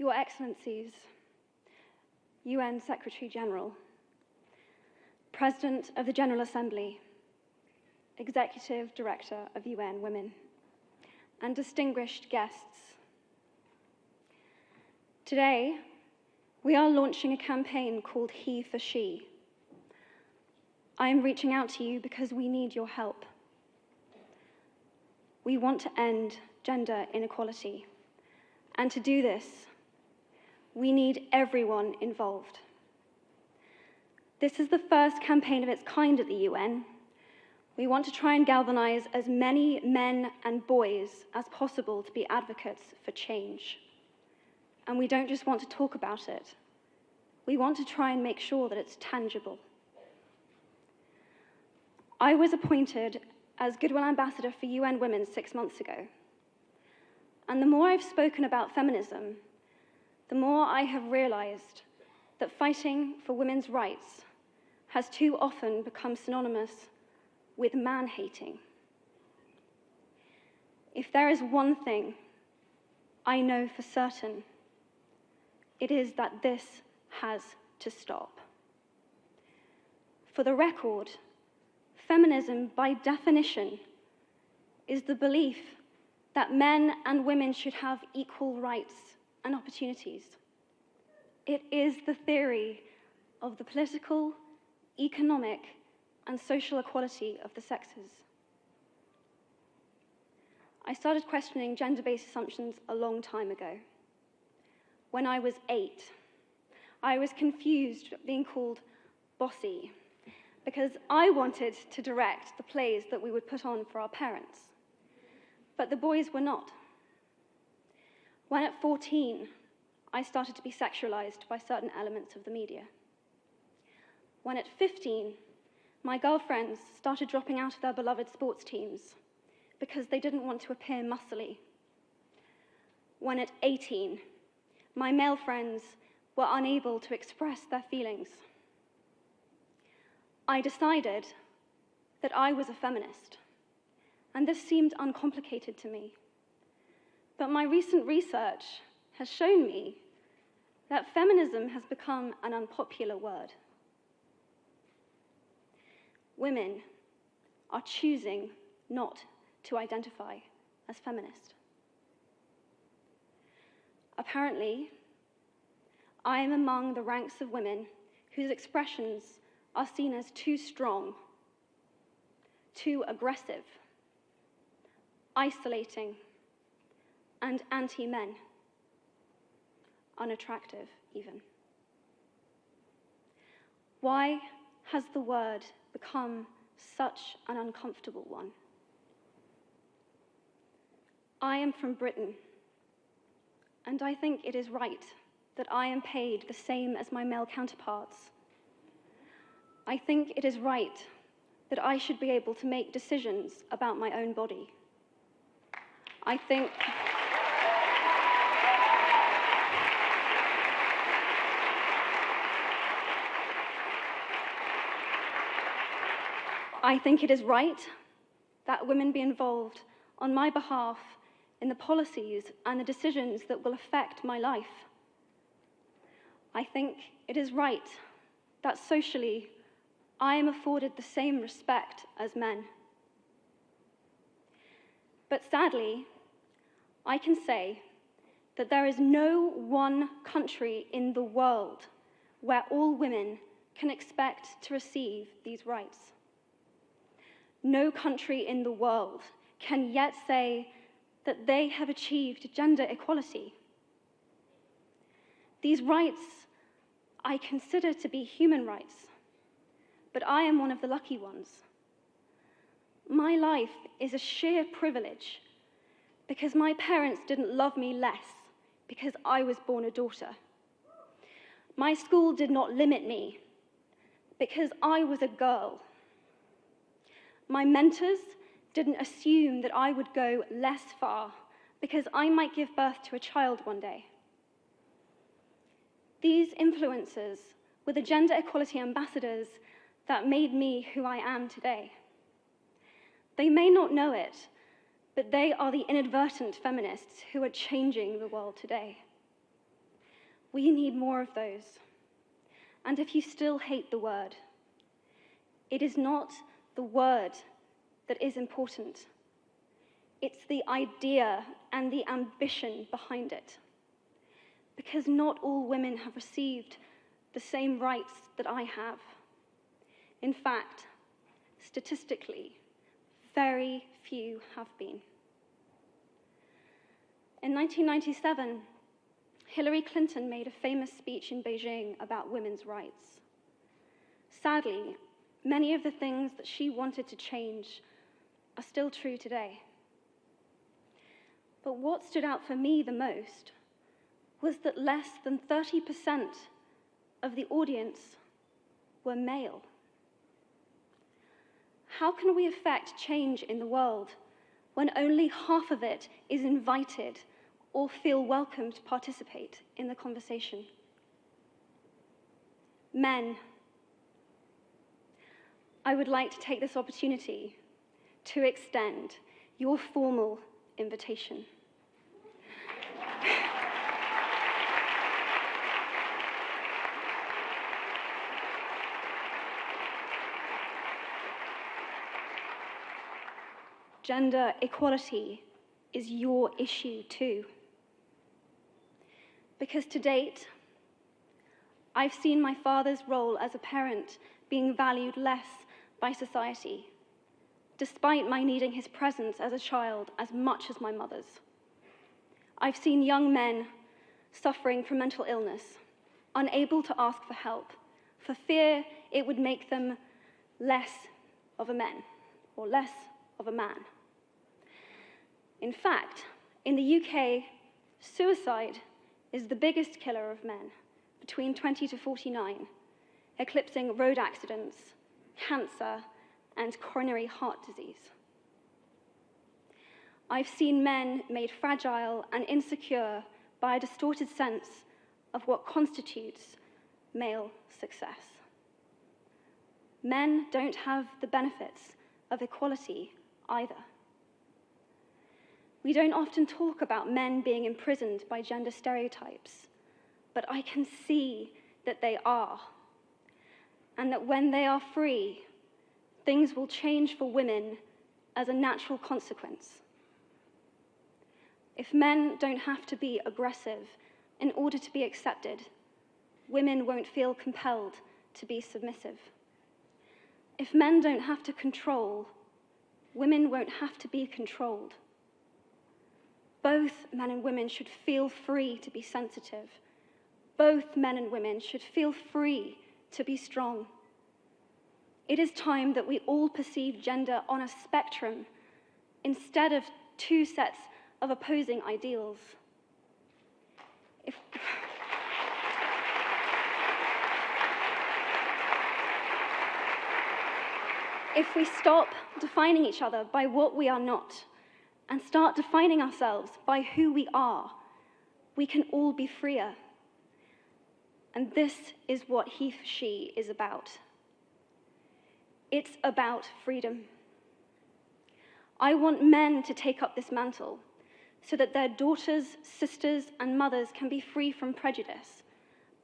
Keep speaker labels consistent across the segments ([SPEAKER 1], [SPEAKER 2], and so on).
[SPEAKER 1] Your Excellencies, UN Secretary General, President of the General Assembly, Executive Director of UN Women, and distinguished guests. Today, we are launching a campaign called He for She. I am reaching out to you because we need your help. We want to end gender inequality, and to do this, we need everyone involved. This is the first campaign of its kind at the UN. We want to try and galvanize as many men and boys as possible to be advocates for change. And we don't just want to talk about it. We want to try and make sure that it's tangible. I was appointed as Goodwill Ambassador for UN Women 6 months ago. And the more I've spoken about feminism, the more I have realized that fighting for women's rights has too often become synonymous with man-hating. If there is one thing I know for certain, it is that this has to stop. For the record, feminism, by definition, is the belief that men and women should have equal rights and opportunities. It is the theory of the political, economic, and social equality of the sexes. I started questioning gender-based assumptions a long time ago. When I was 8, I was confused being called bossy because I wanted to direct the plays that we would put on for our parents, but the boys were not. When at 14, I started to be sexualized by certain elements of the media. When at 15, my girlfriends started dropping out of their beloved sports teams because they didn't want to appear muscly. When at 18, my male friends were unable to express their feelings. I decided that I was a feminist, and this seemed uncomplicated to me. But my recent research has shown me that feminism has become an unpopular word. Women are choosing not to identify as feminist. Apparently, I am among the ranks of women whose expressions are seen as too strong, too aggressive, isolating, and anti-men, unattractive even. Why has the word become such an uncomfortable one? I am from Britain, and I think it is right that I am paid the same as my male counterparts. I think it is right that I should be able to make decisions about my own body. I think it is right that women be involved on my behalf in the policies and the decisions that will affect my life. I think it is right that socially I am afforded the same respect as men. But sadly, I can say that there is no one country in the world where all women can expect to receive these rights. No country in the world can yet say that they have achieved gender equality. These rights I consider to be human rights, but I am one of the lucky ones. My life is a sheer privilege because my parents didn't love me less because I was born a daughter. My school did not limit me because I was a girl. My mentors didn't assume that I would go less far because I might give birth to a child one day. These influences were the gender equality ambassadors that made me who I am today. They may not know it, but they are the inadvertent feminists who are changing the world today. We need more of those. And if you still hate the word, it is not the word that is important. It's the idea and the ambition behind it. Because not all women have received the same rights that I have. In fact, statistically, very few have been. In 1997, Hillary Clinton made a famous speech in Beijing about women's rights. Sadly, many of the things that she wanted to change are still true today. But what stood out for me the most was that less than 30% of the audience were male. How can we affect change in the world when only half of it is invited or feel welcome to participate in the conversation? Men, I would like to take this opportunity to extend your formal invitation. Gender equality is your issue too. Because to date, I've seen my father's role as a parent being valued less by society, despite my needing his presence as a child as much as my mother's. I've seen young men suffering from mental illness, unable to ask for help, for fear it would make them less of a man, or less of a man. In fact, in the UK, suicide is the biggest killer of men between 20 to 49, eclipsing road accidents, cancer, and coronary heart disease. I've seen men made fragile and insecure by a distorted sense of what constitutes male success. Men don't have the benefits of equality either. We don't often talk about men being imprisoned by gender stereotypes, but I can see that they are, and that when they are free, things will change for women as a natural consequence. If men don't have to be aggressive in order to be accepted, women won't feel compelled to be submissive. If men don't have to control, women won't have to be controlled. Both men and women should feel free to be sensitive. Both men and women should feel free to be strong. It is time that we all perceive gender on a spectrum instead of two sets of opposing ideals. If we stop defining each other by what we are not, and start defining ourselves by who we are, we can all be freer. And this is what Sheforshe is about. It's about freedom. I want men to take up this mantle so that their daughters, sisters, and mothers can be free from prejudice,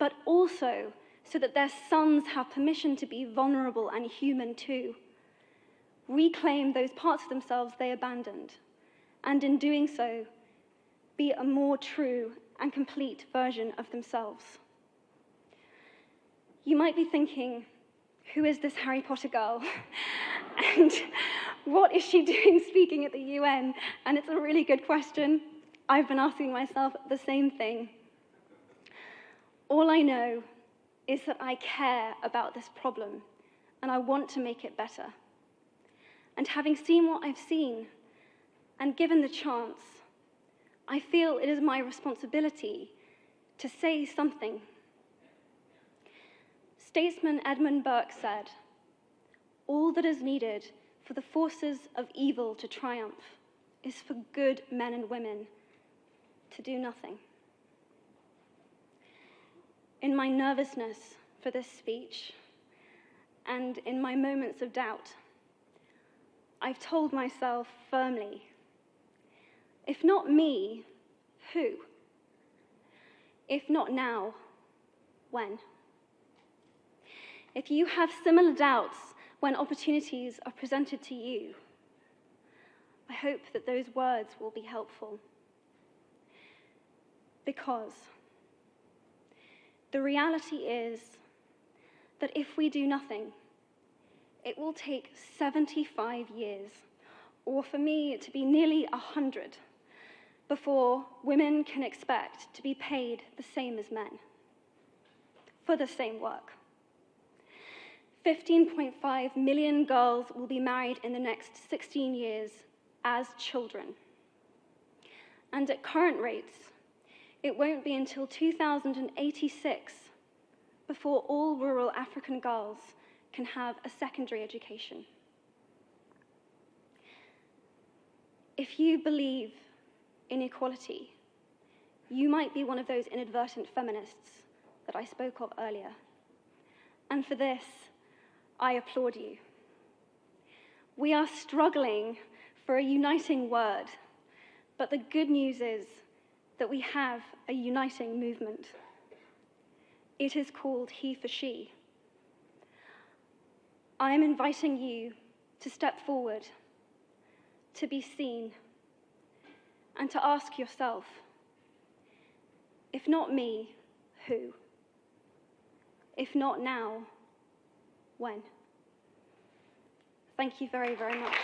[SPEAKER 1] but also so that their sons have permission to be vulnerable and human too. Reclaim those parts of themselves they abandoned, and in doing so, be a more true and complete version of themselves. You might be thinking, who is this Harry Potter girl? And what is she doing speaking at the UN? And it's a really good question. I've been asking myself the same thing. All I know is that I care about this problem, and I want to make it better. And having seen what I've seen, and given the chance, I feel it is my responsibility to say something. Statesman Edmund Burke said, "All that is needed for the forces of evil to triumph is for good men and women to do nothing." In my nervousness for this speech, and in my moments of doubt, I've told myself firmly, if not me, who? If not now, when? If you have similar doubts when opportunities are presented to you, I hope that those words will be helpful. Because the reality is that if we do nothing, it will take 75 years, or for me to be nearly 100, before women can expect to be paid the same as men for the same work. 15.5 million girls will be married in the next 16 years as children. And at current rates, it won't be until 2086 before all rural African girls can have a secondary education. If you believe in equality, you might be one of those inadvertent feminists that I spoke of earlier. And for this, I applaud you. We are struggling for a uniting word, but the good news is that we have a uniting movement. It is called He for She. I am inviting you to step forward, to be seen, and to ask yourself, if not me, who? If not now, when? Thank you very, very much.